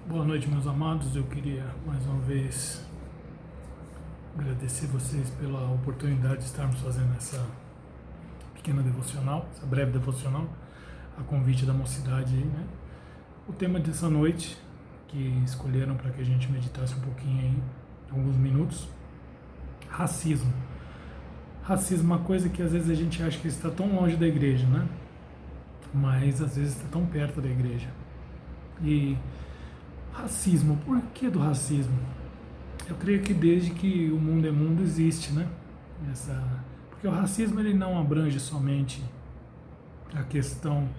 Boa noite, meus amados. Eu queria mais uma vez agradecer vocês pela oportunidade de estarmos fazendo essa pequena devocional, essa breve devocional, a convite da mocidade aí, né? O tema dessa noite, que escolheram para que a gente meditasse um pouquinho aí, alguns minutos, racismo. Racismo é uma coisa que às vezes a gente acha que está tão longe da igreja, né? Mas às vezes está tão perto da igreja. E racismo, por que do racismo? Eu creio que desde que o mundo é mundo existe, né? Porque o racismo ele não abrange somente a questão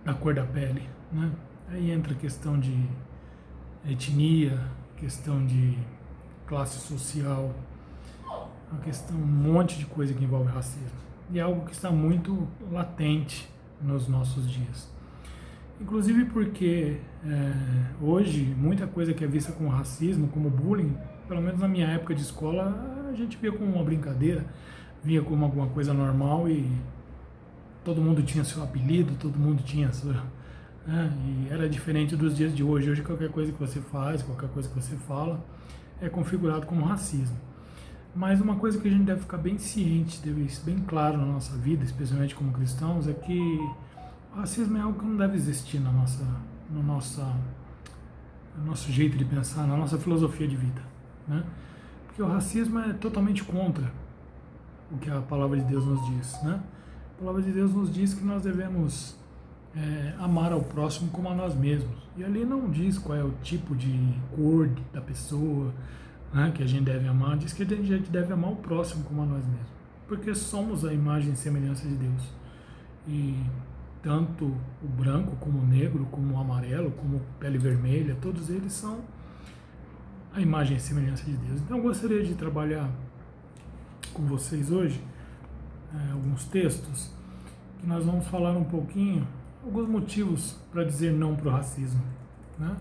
da cor da pele, né? Aí entra a questão de etnia, questão de classe social, uma questão, um monte de coisa que envolve racismo. E é algo que está muito latente nos nossos dias. Inclusive porque hoje muita coisa que é vista como racismo, como bullying, pelo menos na minha época de escola, a gente via como uma brincadeira, via como alguma coisa normal e todo mundo tinha seu apelido, todo mundo tinha sua... e era diferente dos dias de hoje. Hoje qualquer coisa que você faz, qualquer coisa que você fala, é configurado como racismo. Mas uma coisa que a gente deve ficar bem ciente, deve ser bem claro na nossa vida, especialmente como cristãos, é que o racismo é algo que não deve existir no nosso jeito de pensar, na nossa filosofia de vida, né? Porque o racismo é totalmente contra o que a palavra de Deus nos diz, né? A palavra de Deus nos diz que nós devemos amar ao próximo como a nós mesmos. E ali não diz qual é o tipo de cor da pessoa, né, que a gente deve amar, diz que a gente deve amar o próximo como a nós mesmos. Porque somos a imagem e semelhança de Deus. E tanto o branco, como o negro, como o amarelo, como pele vermelha, todos eles são a imagem e semelhança de Deus. Então eu gostaria de trabalhar com vocês hoje alguns textos que nós vamos falar um pouquinho, alguns motivos para dizer não para o racismo, né?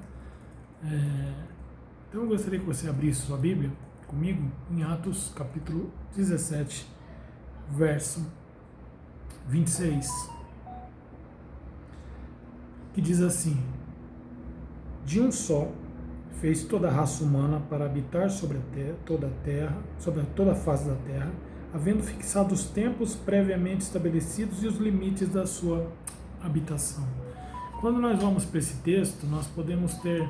Então eu gostaria que você abrisse sua Bíblia comigo em Atos capítulo 17, verso 26. Que diz assim: de um só fez toda a raça humana para habitar sobre toda a face da terra, havendo fixado os tempos previamente estabelecidos e os limites da sua habitação. Quando nós vamos para esse texto, nós podemos ter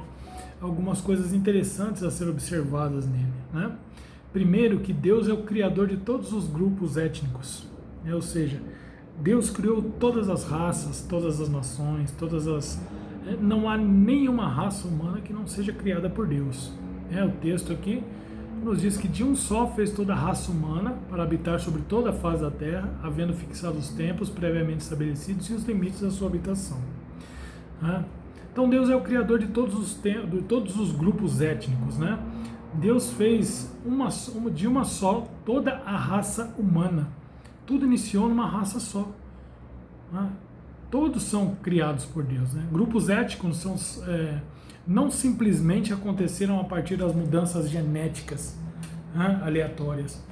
algumas coisas interessantes a ser observadas nele, né? Primeiro, que Deus é o criador de todos os grupos étnicos, né? Ou seja, Deus criou todas as raças, todas as nações, não há nenhuma raça humana que não seja criada por Deus. O texto aqui nos diz que de um só fez toda a raça humana para habitar sobre toda a face da terra, havendo fixado os tempos previamente estabelecidos e os limites da sua habitação. Então Deus é o criador de todos os grupos étnicos, né? Deus fez de uma só toda a raça humana. Tudo iniciou numa raça só, né? Todos são criados por Deus, né? Grupos étnicos não simplesmente aconteceram a partir das mudanças genéticas, né, aleatórias.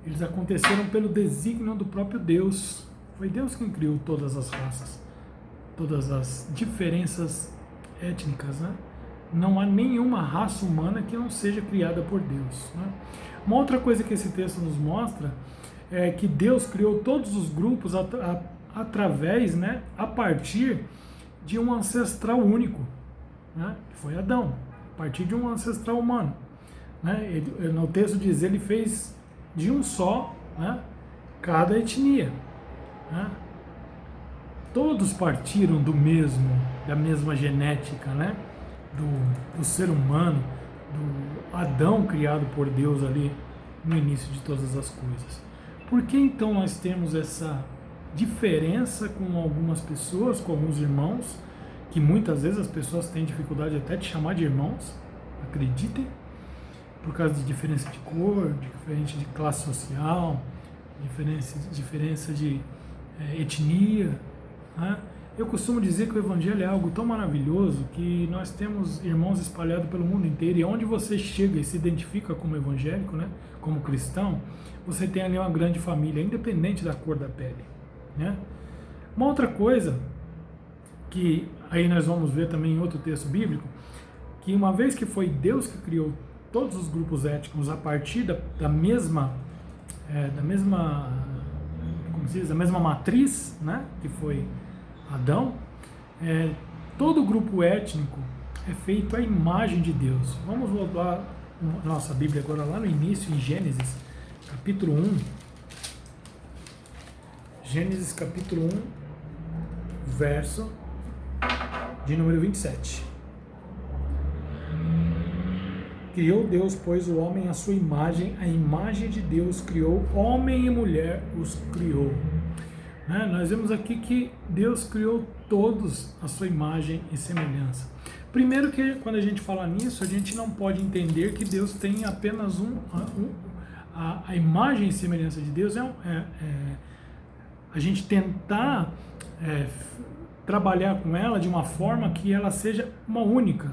Eles aconteceram pelo desígnio do próprio Deus. Foi Deus quem criou todas as raças, todas as diferenças étnicas, né? Não há nenhuma raça humana que não seja criada por Deus, né? Uma outra coisa que esse texto nos mostra é que Deus criou todos os grupos através, né, a partir de um ancestral único, né, que foi Adão, a partir de um ancestral humano, né? No texto diz, ele fez de um só, né, cada etnia, né? Todos partiram da mesma genética, né, do ser humano, do Adão criado por Deus ali no início de todas as coisas. Por que então nós temos essa diferença com algumas pessoas, com alguns irmãos, que muitas vezes as pessoas têm dificuldade até de chamar de irmãos, acreditem, por causa de diferença de cor, diferença de classe social, diferença de etnia, né? Eu costumo dizer que o Evangelho é algo tão maravilhoso que nós temos irmãos espalhados pelo mundo inteiro, e onde você chega e se identifica como evangélico, né, como cristão, você tem ali uma grande família, independente da cor da pele, né? Uma outra coisa que aí nós vamos ver também em outro texto bíblico, que uma vez que foi Deus que criou todos os grupos étnicos a partir da mesma, como se diz, da mesma matriz, né, que foi Adão, todo grupo étnico é feito à imagem de Deus. Vamos voltar a nossa Bíblia agora lá no início, em Gênesis, capítulo 1. Gênesis, capítulo 1, verso de número 27. Criou Deus, pois, o homem à sua imagem, a imagem de Deus criou, homem e mulher os criou. Nós vemos aqui que Deus criou todos à sua imagem e semelhança. Primeiro que quando a gente fala nisso, a gente não pode entender que Deus tem apenas a imagem e semelhança de Deus a gente tentar trabalhar com ela de uma forma que ela seja uma única.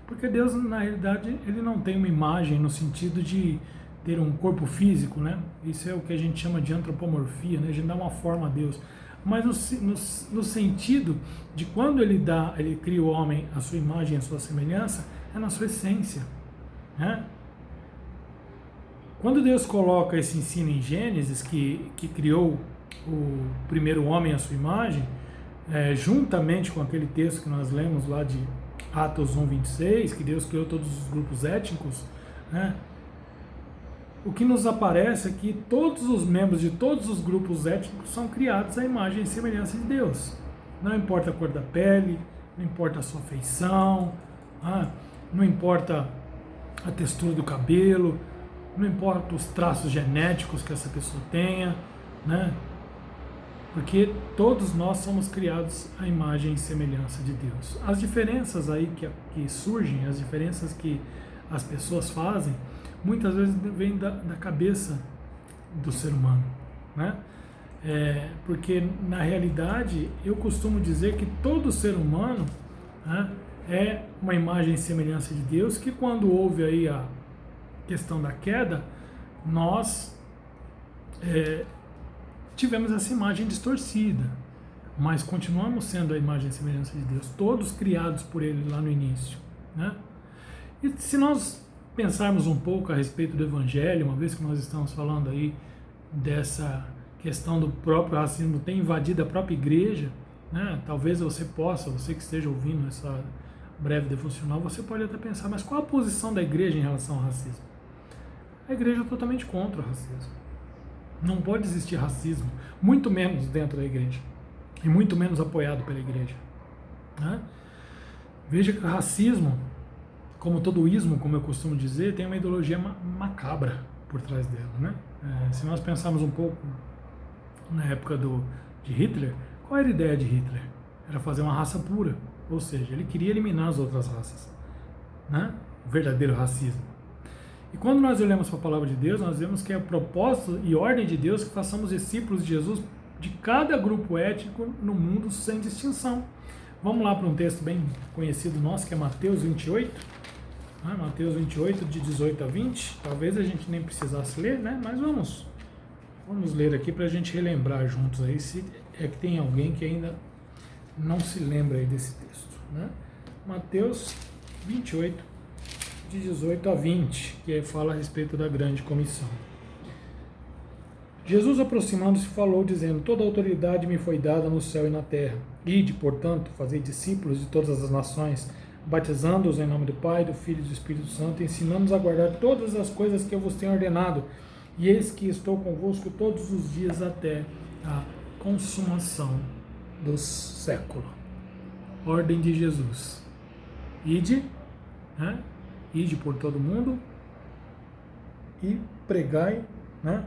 Porque Deus, na realidade, ele não tem uma imagem no sentido de ter um corpo físico, né? Isso é o que a gente chama de antropomorfia, né? A gente dá uma forma a Deus. Mas no sentido de quando ele cria o homem à sua imagem, à sua semelhança, é na sua essência, né? Quando Deus coloca esse ensino em Gênesis, que criou o primeiro homem à sua imagem, juntamente com aquele texto que nós lemos lá de Atos 1:26, que Deus criou todos os grupos étnicos, né? O que nos aparece é que todos os membros de todos os grupos étnicos são criados à imagem e semelhança de Deus. Não importa a cor da pele, não importa a sua feição, não importa a textura do cabelo, não importa os traços genéticos que essa pessoa tenha, né? Porque todos nós somos criados à imagem e semelhança de Deus. As diferenças aí que surgem, as diferenças que as pessoas fazem, muitas vezes vêm da cabeça do ser humano, né? Porque na realidade eu costumo dizer que todo ser humano, né, é uma imagem e semelhança de Deus, que quando houve aí a questão da queda, nós tivemos essa imagem distorcida, mas continuamos sendo a imagem e semelhança de Deus, todos criados por Ele lá no início, né? E se nós pensarmos um pouco a respeito do Evangelho, uma vez que nós estamos falando aí dessa questão do próprio racismo ter invadido a própria igreja, né? Talvez você que esteja ouvindo essa breve devocional, você pode até pensar, mas qual a posição da igreja em relação ao racismo? A igreja é totalmente contra o racismo. Não pode existir racismo, muito menos dentro da igreja, e muito menos apoiado pela igreja, né? Veja que o racismo, como todo ismo, como eu costumo dizer, tem uma ideologia macabra por trás dela, né? Se nós pensarmos um pouco na época de Hitler, qual era a ideia de Hitler? Era fazer uma raça pura, ou seja, ele queria eliminar as outras raças, né? O verdadeiro racismo. E quando nós olhamos para a palavra de Deus, nós vemos que é propósito e ordem de Deus que façamos discípulos de Jesus de cada grupo étnico no mundo sem distinção. Vamos lá para um texto bem conhecido nosso, que é Mateus 28. Mateus 28, de 18 a 20. Talvez a gente nem precisasse ler, né? Mas vamos ler aqui para a gente relembrar juntos aí, se é que tem alguém que ainda não se lembra aí desse texto, né? Mateus 28, de 18 a 20, que fala a respeito da grande comissão. Jesus, aproximando-se, falou, dizendo: toda autoridade me foi dada no céu e na terra. Ide, portanto, fazei discípulos de todas as nações, batizando-os em nome do Pai, do Filho e do Espírito Santo, ensinando-os a guardar todas as coisas que eu vos tenho ordenado. E eis que estou convosco todos os dias até a consumação do século. Ordem de Jesus. Ide, né? Ide por todo mundo e pregai, né?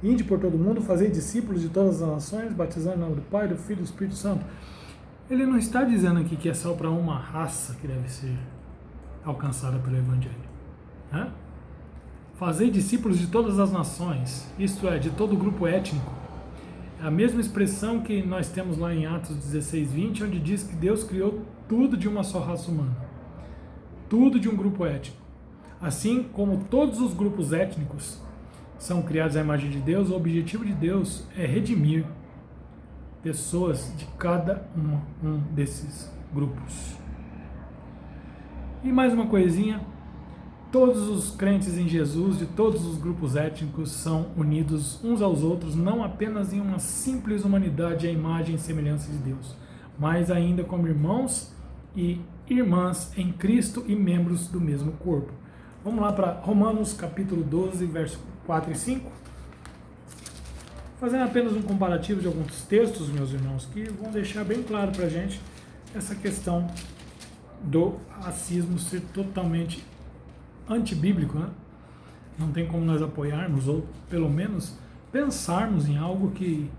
Ide por todo mundo, fazei discípulos de todas as nações, batizando em nome do Pai, do Filho e do Espírito Santo. Ele não está dizendo aqui que é só para uma raça que deve ser alcançada pelo Evangelho, né? Fazei discípulos de todas as nações, isto é, de todo o grupo étnico. É a mesma expressão que nós temos lá em Atos 16:20, onde diz que Deus criou tudo de uma só raça humana, tudo de um grupo étnico. Assim como todos os grupos étnicos são criados à imagem de Deus, o objetivo de Deus é redimir pessoas de cada um desses grupos. E mais uma coisinha, todos os crentes em Jesus, de todos os grupos étnicos, são unidos uns aos outros, não apenas em uma simples humanidade à imagem e semelhança de Deus, mas ainda como irmãos e irmãs em Cristo e membros do mesmo corpo. Vamos lá para Romanos capítulo 12, verso 4 e 5. Fazendo apenas um comparativo de alguns textos, meus irmãos, que vão deixar bem claro para a gente essa questão do racismo ser totalmente antibíblico, né? Não tem como nós apoiarmos, ou pelo menos pensarmos em algo que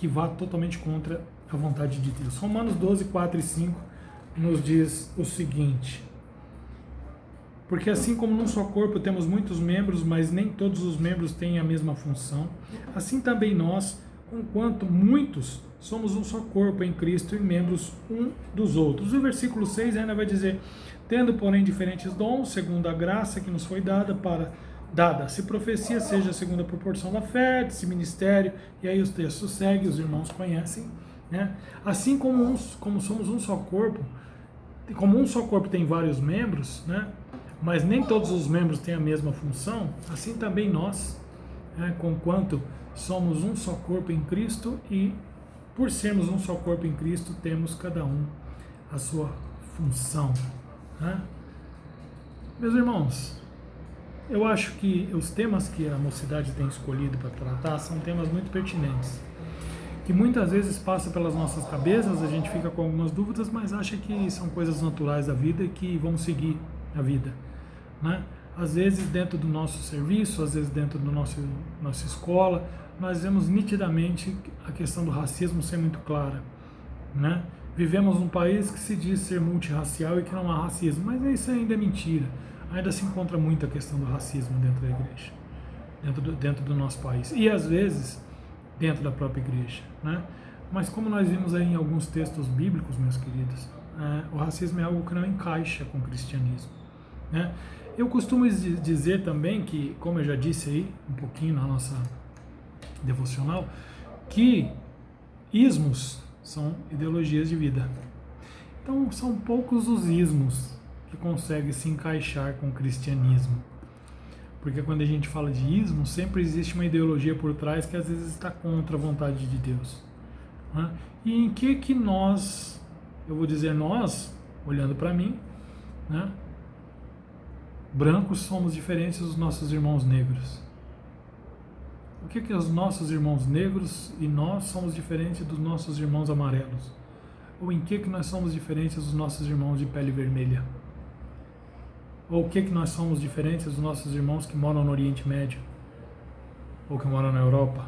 vá totalmente contra a vontade de Deus. Romanos 12, 4 e 5 nos diz o seguinte: porque assim como num só corpo temos muitos membros, mas nem todos os membros têm a mesma função, assim também nós, conquanto muitos, somos um só corpo em Cristo e membros um dos outros. O versículo 6 ainda vai dizer: tendo, porém, diferentes dons, segundo a graça que nos foi dada, se profecia seja segundo a proporção da fé, se ministério, e aí os textos seguem, os irmãos conhecem, né? Assim como somos um só corpo, como um só corpo tem vários membros, né? Mas nem todos os membros têm a mesma função, assim também nós, né, conquanto somos um só corpo em Cristo e, por sermos um só corpo em Cristo, temos cada um a sua função, né? Meus irmãos, eu acho que os temas que a mocidade tem escolhido para tratar são temas muito pertinentes, que muitas vezes passa pelas nossas cabeças, a gente fica com algumas dúvidas, mas acha que são coisas naturais da vida e que vão seguir a vida, né? Às vezes dentro do nosso serviço, às vezes dentro do nossa escola, nós vemos nitidamente a questão do racismo ser muito clara, né? Vivemos num país que se diz ser multirracial e que não há racismo, mas isso ainda é mentira. Ainda se encontra muita questão do racismo dentro da igreja, dentro do nosso país, e às vezes dentro da própria igreja, né? Mas como nós vimos aí em alguns textos bíblicos, meus queridos, o racismo é algo que não encaixa com o cristianismo, né? Eu costumo dizer também que, como eu já disse aí um pouquinho na nossa devocional, que ismos são ideologias de vida. Então são poucos os ismos que conseguem se encaixar com o cristianismo, porque quando a gente fala de ismo, sempre existe uma ideologia por trás que às vezes está contra a vontade de Deus, né? E em que nós, eu vou dizer nós, olhando para mim, né, brancos somos diferentes dos nossos irmãos negros? O que os nossos irmãos negros e nós somos diferentes dos nossos irmãos amarelos? Ou em que nós somos diferentes dos nossos irmãos de pele vermelha? Ou o que nós somos diferentes dos nossos irmãos que moram no Oriente Médio? Ou que moram na Europa?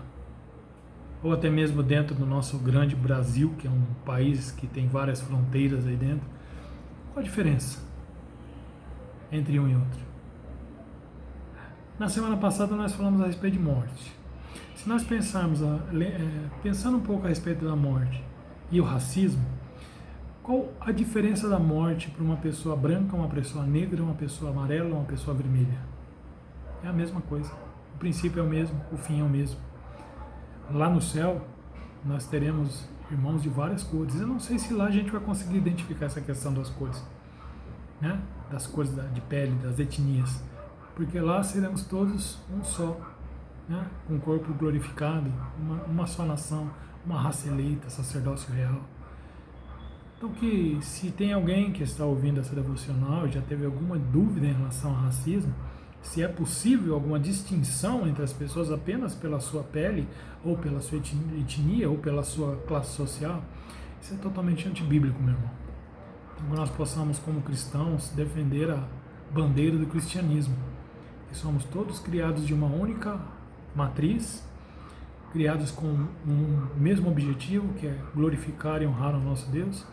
Ou até mesmo dentro do nosso grande Brasil, que é um país que tem várias fronteiras aí dentro? Qual a diferença entre um e outro? Na semana passada nós falamos a respeito de morte. Se nós pensarmos, pensando um pouco a respeito da morte e o racismo, qual a diferença da morte para uma pessoa branca, uma pessoa negra, uma pessoa amarela, uma pessoa vermelha? É a mesma coisa. O princípio é o mesmo, o fim é o mesmo. Lá no céu, nós teremos irmãos de várias cores. Eu não sei se lá a gente vai conseguir identificar essa questão das cores, né? Das cores de pele, das etnias, porque lá seremos todos um só, né? Com um corpo glorificado, uma só nação, uma raça eleita, sacerdócio real. Então, que se tem alguém que está ouvindo essa devocional e já teve alguma dúvida em relação ao racismo, se é possível alguma distinção entre as pessoas apenas pela sua pele, ou pela sua etnia, ou pela sua classe social, isso é totalmente antibíblico, meu irmão. Então, que nós possamos, como cristãos, defender a bandeira do cristianismo, que somos todos criados de uma única matriz, criados com um mesmo objetivo, que é glorificar e honrar o nosso Deus,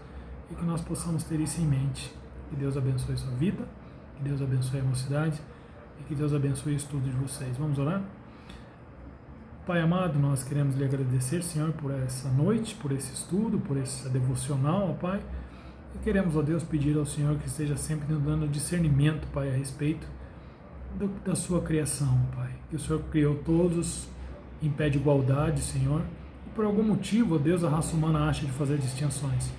e que nós possamos ter isso em mente. Que Deus abençoe a sua vida, que Deus abençoe a mocidade, e que Deus abençoe o estudo de vocês. Vamos orar? Pai amado, nós queremos lhe agradecer, Senhor, por essa noite, por esse estudo, por esse devocional, ó Pai. E queremos, ó Deus, pedir ao Senhor que esteja sempre nos dando discernimento, Pai, a respeito da sua criação, Pai. Que o Senhor criou todos em pé de igualdade, Senhor. E por algum motivo, ó Deus, a raça humana acha de fazer distinções.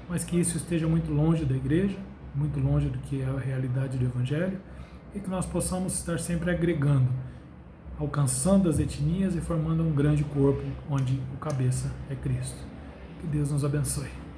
Mas que isso esteja muito longe da igreja, muito longe do que é a realidade do Evangelho, e que nós possamos estar sempre agregando, alcançando as etnias e formando um grande corpo onde o cabeça é Cristo. Que Deus nos abençoe.